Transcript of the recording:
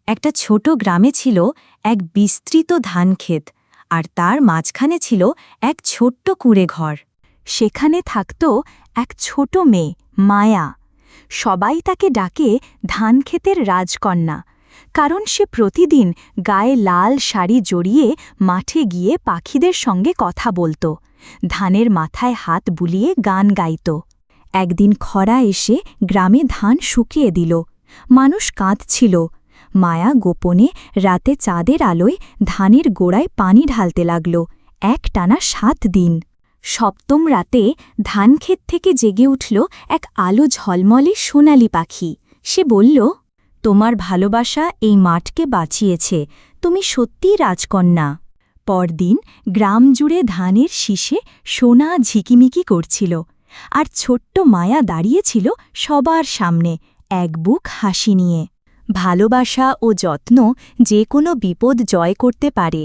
একটা ছোট গ্রামে ছিল এক বিস্তৃত ধানক্ষেত, আর তার মাঝখানে ছিল এক ছোট্ট কুঁড়ে ঘর। সেখানে থাকত এক ছোট মেয়ে, মায়া। সবাই তাকে ডাকে ধানক্ষেতের রাজকন্যা, কারণ সে প্রতিদিন গায়ে লাল শাড়ি জড়িয়ে মাঠে গিয়ে পাখিদের সঙ্গে কথা বলত, ধানের মাথায় হাত বুলিয়ে গান গাইত। একদিন খরা এসে গ্রামে ধান শুকিয়ে দিল, মানুষ কাঁদছিল। মায়া গোপনে রাতে চাঁদের আলোয় ধানের গোড়ায় পানি ঢালতে লাগল, একটানা 7 দিন। 7ম রাতে ধানক্ষেত থেকে জেগে উঠল এক আলো ঝলমলে সোনালি পাখি। সে বলল, তোমার ভালোবাসা এই মাঠকে বাঁচিয়েছে, তুমি সত্যিই রাজকন্যা। পরদিন গ্রাম জুড়ে ধানের শীষে সোনা ঝিকিমিকি করছিল, আর ছোট্ট মায়া দাঁড়িয়েছিল সবার সামনে, এক বুক হাসি নিয়ে। ভালোবাসা ও যত্ন যে কোনো বিপদ জয় করতে পারে।